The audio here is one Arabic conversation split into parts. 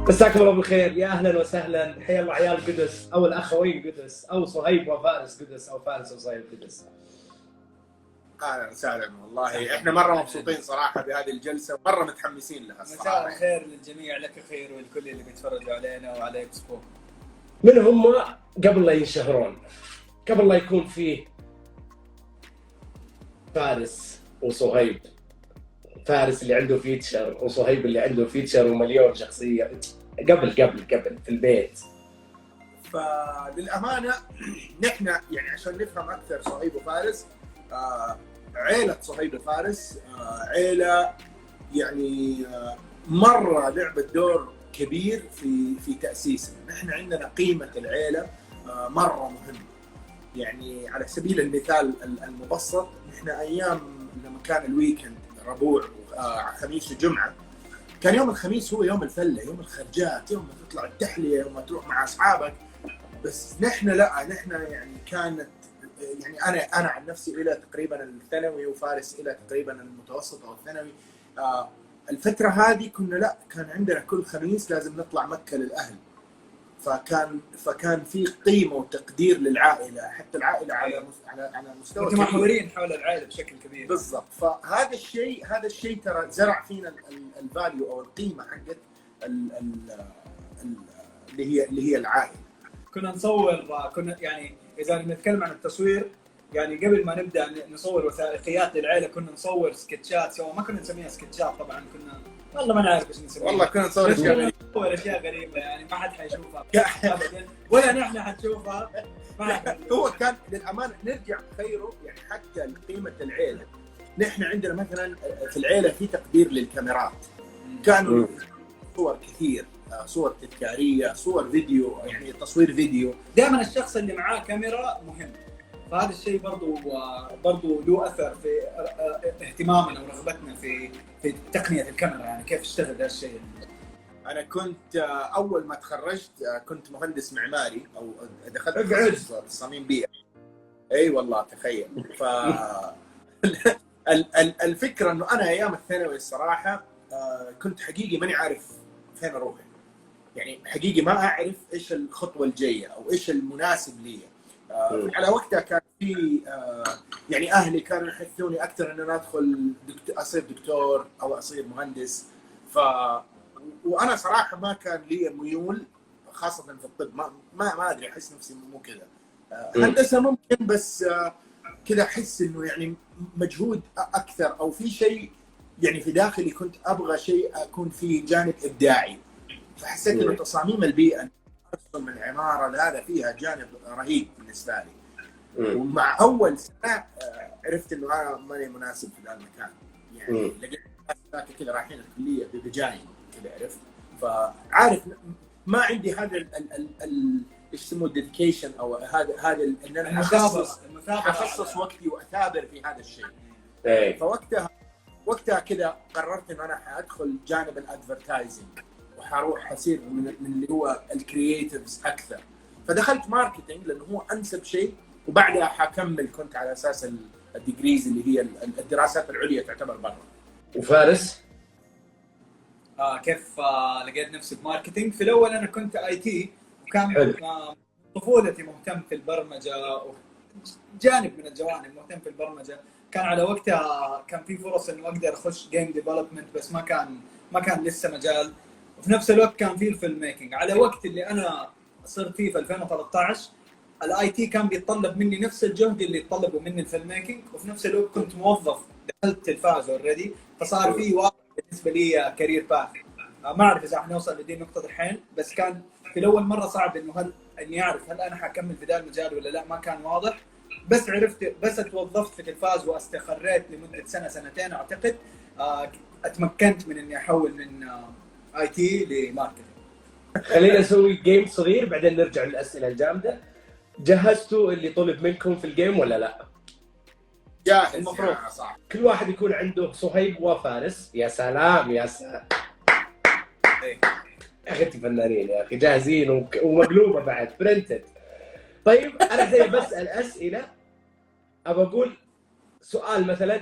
مساكم الله بالخير، يا اهلا وسهلا، حيا الله عيال قدس او الاخوين قدس او صهيب وفارس قدس او فارس وصهيب قدس. اهلا وسهلا، والله احنا مره مبسوطين صراحه بهذه الجلسه ومره متحمسين لها مساء الخير للجميع، لك خير ولكل اللي بيتفرجوا علينا وعلى اكسبو. من هم قبل لا ينشهرون، قبل لا يكون فيه فارس وصهيب، فارس اللي عنده فيتشر وصهيب اللي عنده فيتشر ومليون شخصيه، قبل في البيت. فللامانه نحن يعني عشان نفهم اكثر صهيب وفارس، عيله صهيب وفارس عيله يعني مره لعبت دور كبير في تاسيسنا. نحن عندنا قيمه العيله مره مهمه. يعني على سبيل المثال المبسط، نحن ايام لما كان الويكند ربوع خميس وجمعه، كان يوم الخميس هو يوم الفله، يوم الخرجات، يوم ما تطلع التحليه، يوم ما تروح مع اصحابك. بس نحن لا، نحن يعني كانت يعني انا عن نفسي الى تقريبا الثانوي وفارس الى تقريبا المتوسط او الثانوي، الفتره هذه كنا لا، كان عندنا كل خميس لازم نطلع مكه للاهل. فكان في قيمه وتقدير للعائله، حتى العائله على مستوى متمحورين حول العائله بشكل كبير. بالضبط. فهذا الشيء ترى زرع فينا الفاليو او القيمه حقت اللي هي العائله. كنا نصور، كنا يعني اذا نتكلم عن التصوير، يعني قبل ما نبدا نصور وثائقيات للعائله كنا نصور سكتشات سوا. ما كنا نسميها سكتشات طبعا، كنا والله ما نعرف ايش نسميها. والله كنا نصور اشياء غريبه يعني ما حد حيشوفها ابدا، ولا نحن حنشوفها. هو كان للامانه نرجع خيره يعني حتى قيمه العيله. نحن عندنا مثلا في العيله في تقدير للكاميرات، كانوا صور كثير، صور تذكاريه، صور فيديو، يعني تصوير فيديو. دائما الشخص اللي معاه كاميرا مهم، فهذا الشيء برضو له اثر في اهتمامنا ورغبتنا في تقنيه الكاميرا، يعني كيف اشتغل هذا الشيء. انا كنت اول ما تخرجت كنت مهندس معماري، او دخلت تصاميم بيئه. اي والله تخيل. ف الفكره انه انا ايام الثانوي الصراحه كنت حقيقي ماني عارف فين اروح، يعني حقيقي ما اعرف ايش الخطوه الجايه او ايش المناسب لي. على وقتها كان في يعني اهلي كانوا يحثوني اكثر ان انا ادخل اصير دكتور او اصير مهندس. وانا صراحه ما كان لي ميول، خاصه في الطب. ما ادري، احس نفسي مو كذا. هندسه ممكن، بس كذا احس انه يعني مجهود اكثر، او في شيء يعني في داخلي كنت ابغى شيء اكون فيه جانب ابداعي. فحسيت انه تصاميم البيئه، ارسم العماره، هذا فيها جانب رهيب بالنسبه لي. ومع اول سنه عرفت انه انا ماني مناسب في ذا المكان. يعني لقيت كذا رايحين الكليه بجاي كذا، عرفت. فعارف ما عندي هذا ايش يسموه الديديكيشن، او هذا ان انا اخصص وقتي واثابر في هذا الشيء. فوقتها كذا قررت ان انا حادخل جانب الادفرتايزنج، وحروح حصير من اللي هو الكرييتيفز اكثر. فدخلت ماركتينج لانه هو انسب شيء، وبعدها حكمل كنت على اساس الديجريز اللي هي الدراسات العليا تعتبر برا. وفارس كيف لقيت نفسي بماركتينج؟ في الاول انا كنت اي تي، وكان طفولتي مهتم في البرمجه، جانب من الجوانب مهتم في البرمجه. كان على وقتها كان في فرص انه اقدر اخش جيم ديفلوبمنت، بس ما كان لسه مجال. وفي نفس الوقت كان في الفيلم ميكينج. على وقت اللي انا صرت فيه في 2013 الاي تي كان بيتطلب مني نفس الجهد اللي يتطلبه مني الفيلم ميكينج، وفي نفس الوقت كنت موظف، دخلت تلفاز اوريدي، فصار في واقع بالنسبه لي كارير باث. ما اعرف اذا حنوصل لدي النقطه الحين، بس كان في الاول مره صعب انه اني اعرف هل انا حكمل في ذا المجال ولا لا. ما كان واضح، بس عرفت، بس اتوظفت في تلفاز واستقريت لمده سنه سنتين اعتقد، اتمكنت من اني احول من اي تي لماركتينج. خلينا نسوي جيم صغير بعدين نرجع للاسئله الجامده. جهزتوا اللي طلب منكم في الجيم ولا لا؟ جاهز. المفروض كل واحد يكون عنده صهيب وفارس. يا سلام يا سلام يا اخي، انتوا فنانين يا اخي، جاهزين ومقلوبه بعد برنتد. طيب انا زي بسال اسئله، ابى اقول سؤال مثلا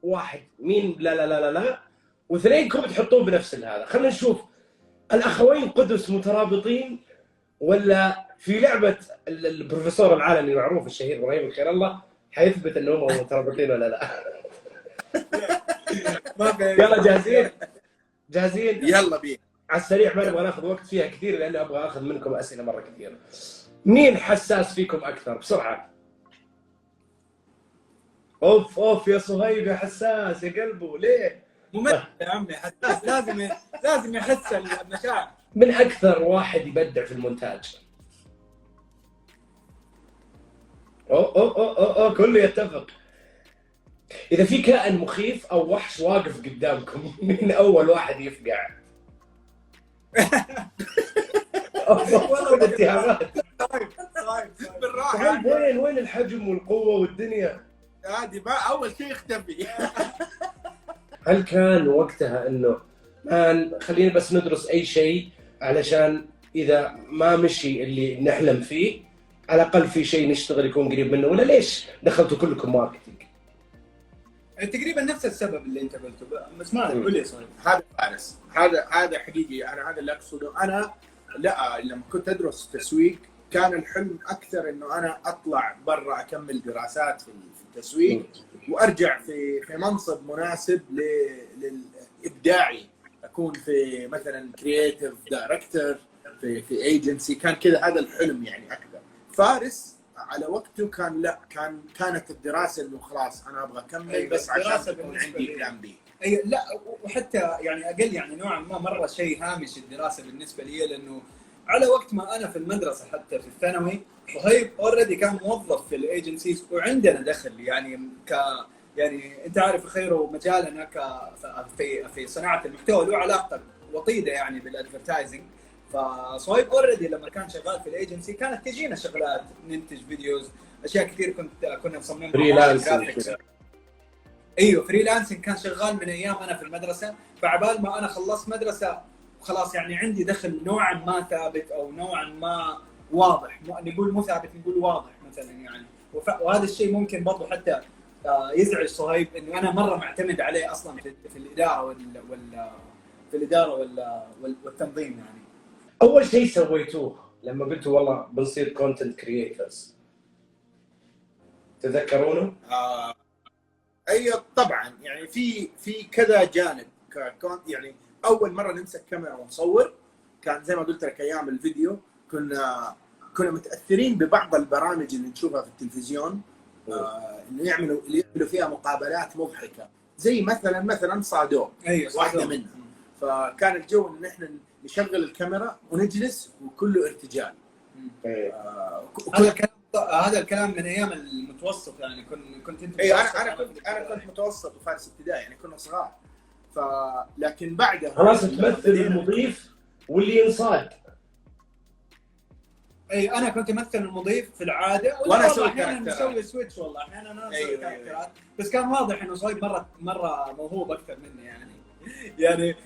واحد مين لا لا لا لا لا، واثنينكم تحطوه بنفس هذا. خلينا نشوف الاخوين قدس مترابطين، ولا في لعبه البروفيسور العالمي المعروف الشهير ابراهيم خير الله حيثبت انهم مترابطين ولا لا؟ يلا جاهزين؟ جاهزين؟ يلا بينا. على السريع، ما نبغى ناخذ وقت فيها كثير لاني ابغى اخذ منكم اسئله مره كثير. مين حساس فيكم اكثر؟ بسرعه. اوف يا صهيب يا حساس يا قلبه، ليه؟ ممثل يا عمي، حساس لازم يحس المشاعر. من اكثر واحد يبدع في المونتاج؟ أوه كله يتفق. اذا في كائن مخيف او وحش واقف قدامكم، مين اول واحد يفقع؟ والله الاتهامات. بالراحه. وين الحجم والقوه والدنيا؟ عادي، ما اول شيء يختفي. هل كان وقتها انه خلينا بس ندرس اي شيء علشان اذا ما مشي اللي نحلم فيه على الاقل في شيء نشتغل يكون قريب منه، ولا ليش دخلتوا كلكم ماركتينج؟ تقريبا نفس السبب اللي انت قلته، بس ما قول لي صحيح. هذا فارس، هذا حقيقي. انا هذا اللي اقصده. انا لا، لما كنت ادرس تسويق كان الحلم اكثر انه انا اطلع برا اكمل دراسات في التسويق وارجع في منصب مناسب للابداعي، اكون في مثلا كرييتيف دايركتور في ايجنسي. كان كذا هذا الحلم يعني اكثر. فارس على وقته كان لا، كانت الدراسه انه خلاص انا ابغى اكمل بس عشان يكون عندي بلان بي. اي لا، وحتى يعني اقل يعني نوعا ما مره شيء هامش الدراسه بالنسبه لي، لانه على وقت ما انا في المدرسه حتى في الثانوي صهيب اوريدي كان موظف في الايجنسيز وعندنا دخل يعني يعني انت عارف خير ومجالنا في صناعه المحتوى له علاقه وطيده يعني بالادفرتايزنج. فصهيب اوريدي لما كان شغال في الايجنسي كانت تجينا شغلات ننتج فيديوز، اشياء كثير كنا نصممها فريلانسنج. ايوه فريلانسنج كان شغال من ايام انا في المدرسه. فعبال ما انا خلصت مدرسه خلاص يعني عندي دخل نوعا ما ثابت او نوعا ما واضح، نقول مو ثابت نقول واضح مثلا يعني. وهذا الشيء ممكن برضه حتى يزعج صهيب انه انا مره معتمد عليه اصلا في الاداره في الاداره والتنظيم يعني. اول شيء سويتوه لما قلتوا والله بنصير كونتنت كرييترز، تذكرونه؟ ايوه طبعا، يعني في كذا جانب. يعني اول مره نمسك كاميرا ونصور كان زي ما قلت لك ايام الفيديو. كنا متاثرين ببعض البرامج اللي نشوفها في التلفزيون، اللي يعملوا فيها مقابلات مضحكه، زي مثلا صادوق. أيوة واحده منها. فكان الجو ان احنا نشغل الكاميرا ونجلس وكله ارتجال. هذا الكلام من ايام المتوسط يعني. كنت انت انا كنت متوسط وفارس ابتدائي يعني كنا صغار. لكن بعدها خلاص تمثل المضيف واللي ينصاد. اي انا كنت امثل المضيف في العاده، وانا اسوي نسوي سويتش والله احيانا انا اسوي كاركترات. بس كان واضح انه صهيب مره موهوب اكثر مني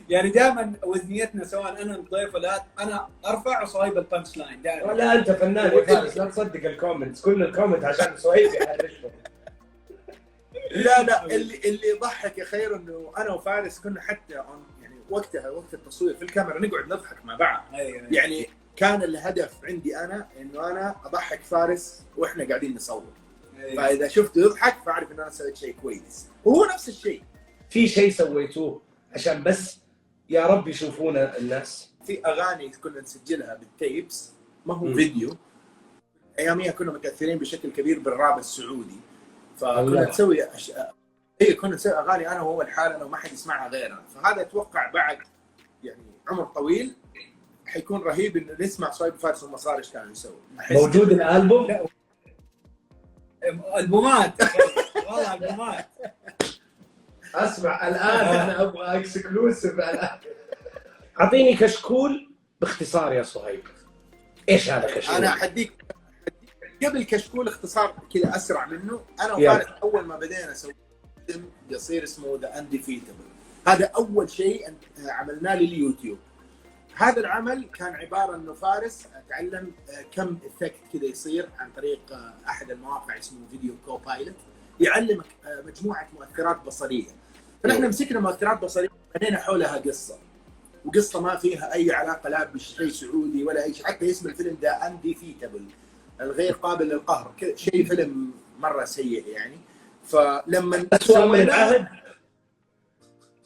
يعني دائما وزنيتنا سواء انا الضيف ولا انا ارفع وصهيب البانش لاين دائما. لا انت فنان يا فارس، لا تصدق الكومنتس، كل الكومنت عشان صهيب يحرشهم. لا اللي يضحك يا خير انه انا وفارس كنا حتى يعني وقت التصوير في الكاميرا نقعد نضحك مع بعض. أيوة. يعني كان الهدف عندي انا انه انا اضحك فارس واحنا قاعدين نصور. أيوة. فاذا شفته يضحك فاعرف ان انا سويت شيء كويس. وهو نفس الشيء. في شيء سويتوه عشان بس يا رب يشوفونا الناس؟ في اغاني كنا نسجلها بالتيبس، ما هو فيديو. اياميها كنا متاثرين بشكل كبير بالراب السعودي. فكنا نسوي كنا نسوي اغاني انا وهو الحالة وما حد يسمعها غيرنا. فهذا اتوقع بعد يعني عمر طويل حيكون رهيب انه نسمع صهيب فارس ومصار ايش كانوا يسوي. موجود الالبوم؟ لا البومات والله البومات. اسمع الان انا ابغى اكسكلوسيف الان. اعطيني كشكول باختصار يا صهيب. ايش هذا كشكول؟ انا حديك قبل كشكول اختصار كذا اسرع منه. انا وفارس اول ما بدينا نسوي فيلم قصير اسمه ذا انديفيتبل. هذا اول شيء عملناه لليوتيوب. هذا العمل كان عباره انه فارس تعلم كم افكت كذا يصير عن طريق احد المواقع اسمه فيديو كوبايلوت، يعلمك مجموعه مؤثرات بصريه. فنحن مسكنا مؤثرات بصريه بنينا حولها قصه. وقصه ما فيها اي علاقه لا بشيء سعودي ولا اي شيء، حتى اسم الفيلم ده انديفيتابل، الغير قابل للقهر، شيء فيلم مره سيء يعني. فلما أسوأ من العهد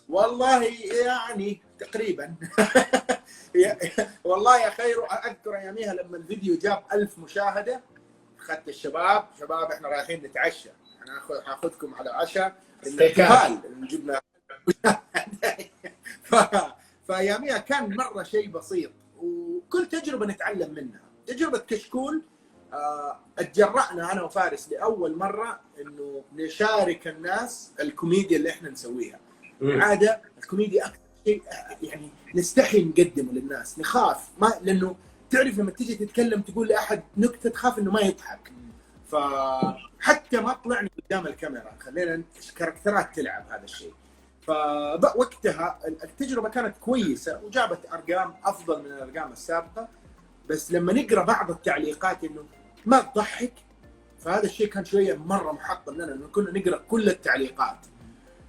والله يعني تقريبا والله يا خير. اذكر اياميها لما الفيديو جاب 1000 مشاهده، اخذت الشباب احنا رايحين نتعشى، انا هاخذكم على عشاء احتفال جبنا فاياميها كان مره شيء بسيط، وكل تجربه نتعلم منها. تجربه كشكول اتجرأنا انا وفارس لاول مره انه نشارك الناس الكوميديا اللي احنا نسويها. عاده الكوميديا اكثر شيء يعني نستحي نقدمه للناس، نخاف ما، لانه تعرف لما تيجي تتكلم تقول لاحد نكته تخاف انه ما يضحك، فحتى ما طلعنا قدام الكاميرا، خلينا كاركترات تلعب هذا الشيء. فوقتها التجربه كانت كويسه وجابت ارقام افضل من الارقام السابقه، بس لما نقرا بعض التعليقات انه ما تضحك، فهذا الشيء كان شويه مره محطم لنا، انه كنا نقرا كل التعليقات.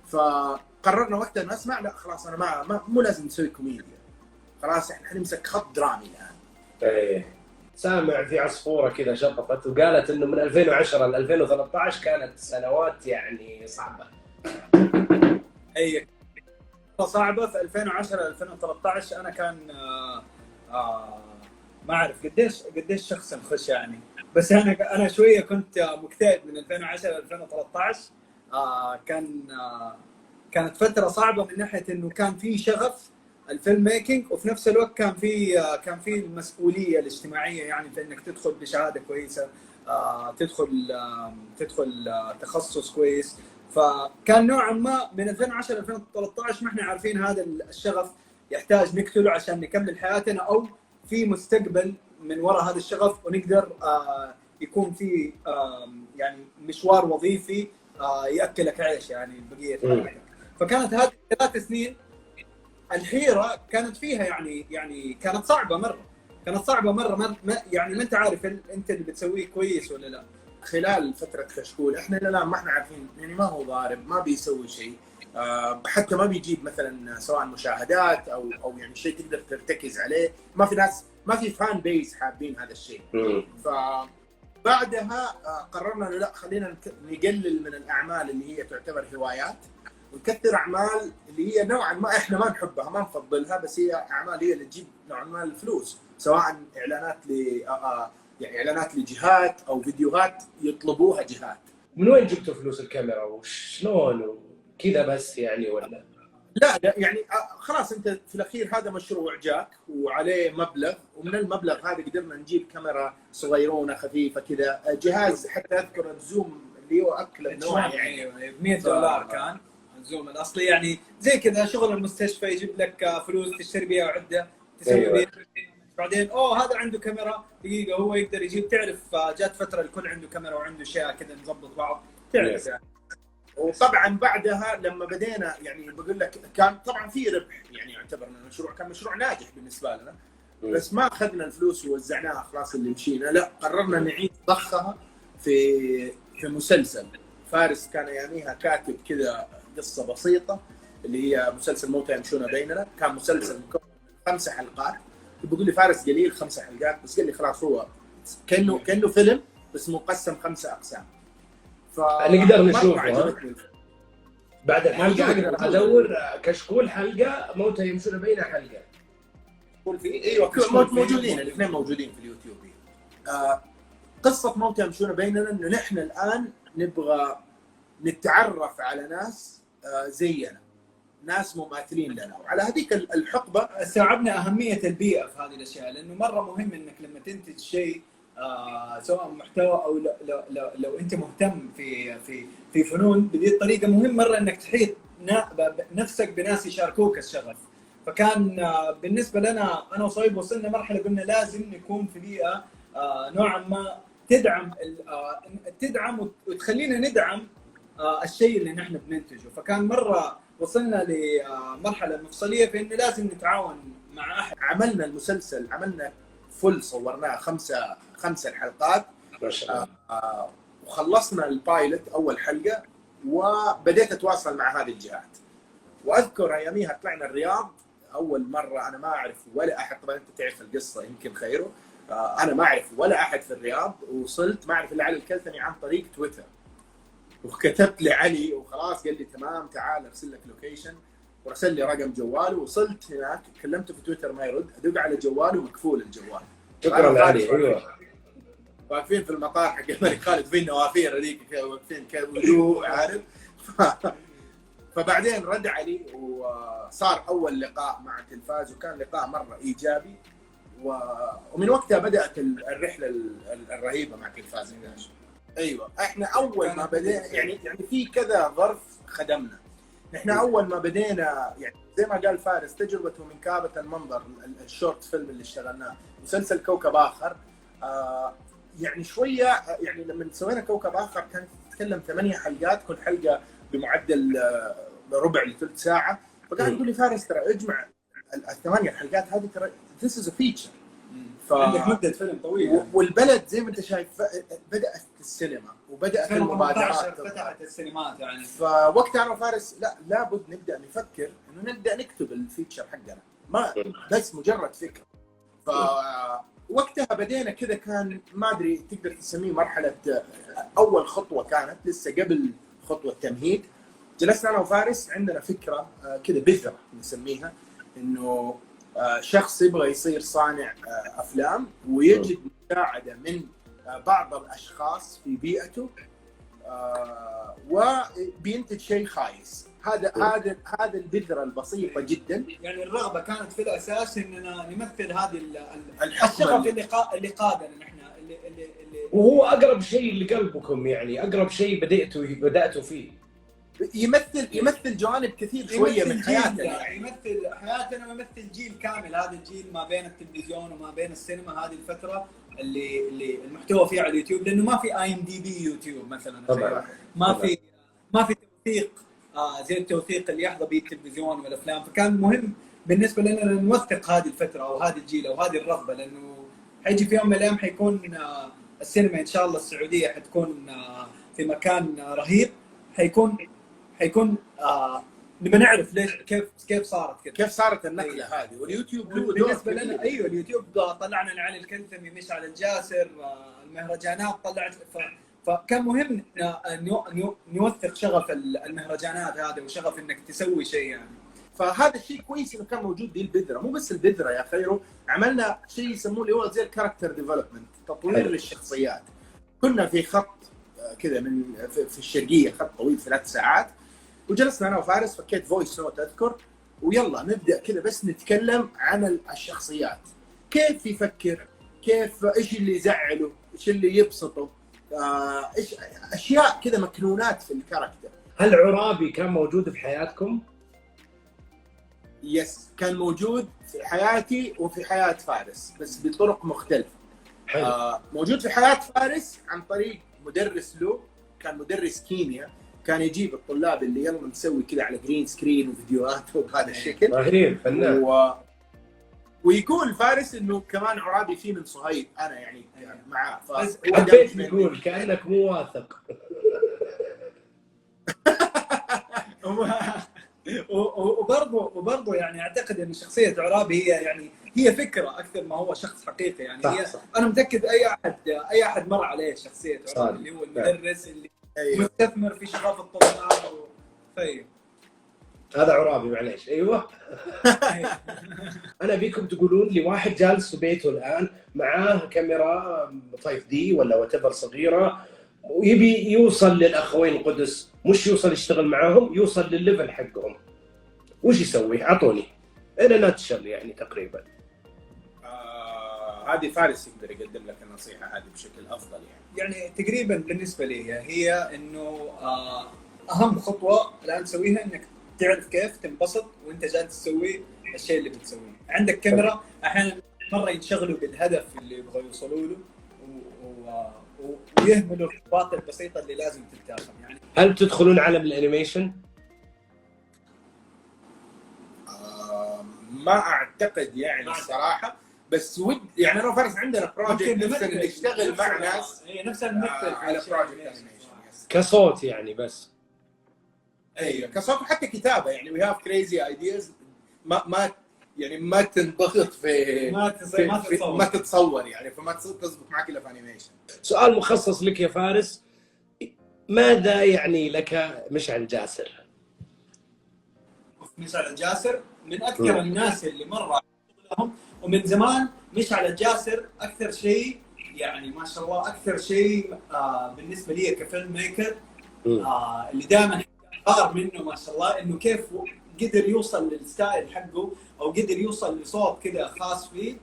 فقررنا وقتها انه اسمع، لا خلاص انا مو لازم نسوي كوميديا، خلاص احنا حنمسك خط درامي الان. ايه سامع في عصفوره كذا شطفت وقالت انه من 2010 ل 2013 كانت سنوات يعني صعبه. اي صعبه. في 2010 2013 انا كان ما اعرف قديش شخص نخش يعني، بس انا شويه كنت مكتئب من 2010 ل 2013. كانت فتره صعبه من ناحيه انه كان في شغف الفيلم ميكينج، وفي نفس الوقت كان في المسؤوليه الاجتماعيه، يعني في انك تدخل بشهاده كويسه، تدخل تخصص كويس. فكان نوعا ما من 2010 ل 2013 ما احنا عارفين هذا الشغف يحتاج نقتله عشان نكمل حياتنا، او في مستقبل من وراء هذا الشغف ونقدر يكون في يعني مشوار وظيفي ياكلك عيش يعني بقيه حياتك. فكانت هذه 3 سنين الحيره كانت فيها يعني كانت صعبه مره يعني ما انت عارف انت اللي بتسويه كويس ولا لا. خلال فتره كشكول احنا لا ما احنا عارفين، يعني ما هو ضارب، ما بيسوي شيء، حتى ما بيجيب مثلا سواء مشاهدات او يعني شيء تقدر ترتكز عليه، ما في فان بيس حابين هذا الشيء. فبعدها قررنا انه لا، خلينا نقلل من الاعمال اللي هي تعتبر هوايات، ونكثر اعمال اللي هي نوعا ما احنا ما نحبها ما نفضلها، بس هي اعمال هي اللي تجيب نوعا ما الفلوس، سواء اعلانات لجهات او فيديوهات يطلبوها جهات. من وين جبتوا فلوس الكاميرا وشلون وكذا بس يعني ولا؟ لا يعني خلاص انت في الاخير هذا مشروع جاك وعليه مبلغ، ومن المبلغ هذا قدرنا نجيب كاميرا صغيرونه خفيفه كذا، جهاز حتى اذكر الزوم اللي هو اكل نوع يعني $100 كان الزوم الاصلي، يعني زي كذا شغل المستشفى يجيب لك فلوس تشتري بها عده تسوي بها. بعدين هذا عنده كاميرا دقيقه هو يقدر يجيب، تعرف جات فتره الكل عنده كاميرا وعنده اشياء كذا نظبط بعض تعرف يعني. وطبعا بعدها لما بدينا يعني بقول لك كان طبعا في ربح، يعني يعتبر المشروع كان مشروع ناجح بالنسبه لنا، بس ما اخذنا الفلوس ووزعناها خلاص اللي مشينا، لا قررنا نعيد ضخها في مسلسل. فارس كان اياميها كاتب كذا قصه بسيطه اللي هي مسلسل موتى يمشون بيننا، كان مسلسل مكون من 5 حلقات. بيقول لي فارس قليل 5 حلقات، بس قال لي خلاص هو كانه فيلم بس مقسم 5 أقسام. نقدر نشوفه بعد الحلقه، اقدر ادور كشكول حلقه موتى يمشون بيننا حلقه. ايوه موجودين الاثنين موجودين في اليوتيوب. قصه موتى يمشون بيننا انه نحن الان نبغى نتعرف على ناس زينا، ناس مماثلين لنا، وعلى هذيك الحقبه استوعبنا اهميه البيئه في هذه الاشياء، لانه مره مهم انك لما تنتج شيء سواء محتوى او لو انت مهتم في فنون بهذه الطريقه، مهم مره انك تحيط نفسك بناس يشاركوك الشغف. فكان بالنسبه لنا انا وصهيب وصلنا مرحله قلنا لازم نكون في بيئه نوعا ما تدعم وتخلينا ندعم الشيء اللي نحن بننتجه. فكان مره وصلنا لمرحله مفصليه في انه لازم نتعاون مع احد. عملنا المسلسل، عملنا فل، صورناه 5 حلقات ما شاء الله، وخلصنا البايلوت اول حلقه، وبديت اتواصل مع هذه الجهات. واذكر اياميها طلعنا الرياض، اول مره انا ما اعرف ولا احد، طبعا انت تعرف القصه يمكن خيره. انا ما اعرف ولا احد في الرياض، وصلت ما اعرف الا علي الكلثمي عن طريق تويتر، وكتبت لعلي وخلاص قال لي تمام تعال ارسل لك لوكيشن، ورسل لي رقم جواله. وصلت هناك كلمته في تويتر ما يرد، ادق على جواله مكفول الجوال. شكرا علي. ايوه واقفين في المطار حق الملك خالد في النوافير هذيك واقفين كهدوء عارف. فبعدين رد علي وصار اول لقاء مع التلفاز، وكان لقاء مره ايجابي. ومن وقتها بدات الرحله الرهيبه مع التلفاز. ايوه احنا اول ما بدينا يعني في كذا ظرف خدمنا. نحن اول ما بدينا يعني زي ما قال فارس، تجربته من كابة المنظر، الشورت فيلم اللي اشتغلناه، مسلسل كوكب اخر. يعني شويه يعني لما سوينا كوكب اخر كانت تتكلم 8 حلقات، كل حلقه بمعدل ربع لثلث ساعه. فقاعد يقول لي فارس ترى اجمع ال8 حلقات هذه، ترى ذيس از ا فيتشر. عندك مده فيلم طويله. والبلد زي ما انت شايف بدات السينما وبدات المبادرات، فتحت السينمات يعني. فوقتها انا وفارس لا لابد نبدا نفكر انه نبدا نكتب الفيتشر حقنا، ما بس مجرد فكره. فوقتها بدينا كذا، كان ما ادري تقدر تسميه مرحله اول خطوه، كانت لسه قبل خطوه تمهيد. جلسنا انا وفارس عندنا فكره كذا بذره نسميها، انه شخص يبغى يصير صانع افلام ويجد مساعده من بعض الاشخاص في بيئته وبينتج شيء خايس. هذا البذره البسيطه جدا. يعني الرغبه كانت في الاساس اننا نمثل هذه الشغف اللي قادنا نحن اللي وهو اقرب شيء لقلبكم، يعني اقرب شيء بداتوا فيه. يمثل جوانب كثير شويه من حياتنا، يعني يمثل حياتنا ويمثل جيل كامل. هذا الجيل ما بين التلفزيون وما بين السينما، هذه الفتره اللي المحتوى فيها على اليوتيوب، لانه ما في IMDb يوتيوب مثلا طبعا. ما في توثيق زي التوثيق اللي يحظى به التلفزيون والافلام. فكان مهم بالنسبه لنا نوثق هذه الفتره او هذا الجيل او هذه الرغبه، لانه حيجي في يوم من الايام حيكون السينما ان شاء الله السعوديه حتكون في مكان رهيب. حيكون نبغى نعرف ليش كيف صارت كذا، كيف صارت النقله هذه. واليوتيوب له بالنسبه لنا ايوه اليوتيوب طلعنا علي الكلثمي، مش على الجاسر، المهرجانات طلعت. فكان مهم نوثق شغف المهرجانات هذا وشغف انك تسوي شيء يعني. فهذا الشيء كويس انه كان موجود. دي البذره، مو بس البذره يا خيرو، عملنا شيء يسموه اللي هو زي الكاركتر ديفلوبمنت، تطوير للشخصيات. كنا في خط كذا من في الشرقيه، خط طويل 3 ساعات، وجلسنا انا وفارس، فكيت فويس نوت اذكر، ويلا نبدا كذا بس نتكلم عن الشخصيات، كيف يفكر، كيف ايش اللي يزعله، ايش اللي يبسطه، ايش اشياء كذا مكنونات في الكاركتر. هل عرابي كان موجود في حياتكم؟ يس، كان موجود في حياتي وفي حياه فارس بس بطرق مختلفه. موجود في حياه فارس عن طريق مدرس له، كان مدرس كيمياء، كان يجيب الطلاب اللي يلا نسوي كذا على جرين سكرين وفيديوهات وبهذا الشكل. ماهرين فنان. ويقول فارس انه كمان عرابي فيه من صهيب، انا يعني معاه. حبيت يقول كانك مو واثق. وبرضه يعني اعتقد ان شخصيه عرابي هي فكره اكثر ما هو شخص حقيقي يعني. صح. انا متاكد اي احد مر عليه شخصيه عرابي اللي هو المدرس اللي مستثمر في شغف الطلاب هذا عرابي معليش. ايوه. انا بيكم تقولون لي واحد جالس في بيته الان معاه كاميرا 5D ولا واتيفر صغيره، ويبي يوصل للاخوين القدس، مش يوصل يشتغل معاهم، يوصل للليفل حقهم، وش يسوي؟ اعطوني انا ناتشل يعني تقريبا. هذه فارس يقدر يقدم لك النصيحه هذه بشكل افضل يعني تقريبا بالنسبه لي هي انه اهم خطوه الان تسويها انك تعرف كيف تنبسط وانت جالس تسوي الشيء اللي بتسويه. عندك كاميرا، احيانا مره ينشغلوا بالهدف اللي يبغوا يوصلوا له ويهملوا الخطوات البسيطه اللي لازم تتاخذ يعني. هل تدخلون عالم الانيميشن؟ ما اعتقد يعني الصراحه، بس يعني انا وفارس عندنا بروجكت نفسنا نشتغل مع ناس نفسنا نمثل على بروجكت انيميشن كصوت يعني بس. ايوه كصوت، حتى كتابه يعني. وي هاف كريزي ايدياز. ما يعني ما تنضغط في ما تتصور يعني، فما تزبط معك الا في انيميشن. سؤال مخصص لك يا فارس، ماذا يعني لك مشعل جاسر؟ مشعل جاسر من اكثر الناس اللي مره لهم، ومن زمان مشعل جاسر اكثر شيء يعني ما شاء الله اكثر شيء بالنسبه لي كفيلم ميكر اللي دائما اغار منه ما شاء الله، انه كيف قدر يوصل للستايل حقه او قدر يوصل لصوت كذا خاص فيه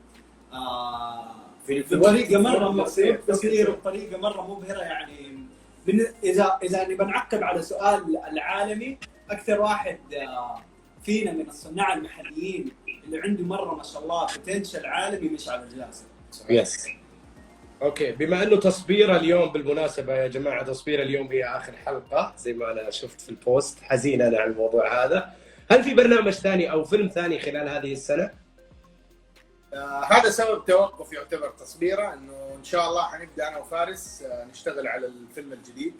بطريقه مره مبهره وبطريقه مره مبهره يعني. اذا اني بنعقب على سؤال العالمي، اكثر واحد فينا من الصناع المحليين اللي عنده مره ما شاء الله بوتنشل عالمي مشعل الجاسر. يس. اوكي، بما انه تصبير اليوم بالمناسبه يا جماعه، تصبير اليوم هي اخر حلقه زي ما انا شفت في البوست، حزين انا على الموضوع هذا. هل في برنامج ثاني او فيلم ثاني خلال هذه السنه؟ هذا سبب توقف يعتبر تصبيره، انه ان شاء الله حنبدا انا وفارس نشتغل على الفيلم الجديد.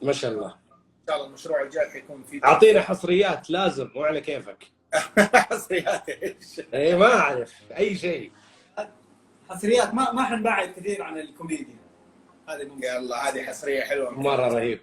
ما شاء الله. ان شاء الله المشروع الجاي حيكون فيه اعطينا حصريات لازم، مو على كيفك. حصريات ايش؟ اي ما اعرف اي شيء. حصريات ما حنبعد كثير عن الكوميديا هذه. يلا هذه حصريه حلوه مره رهيب.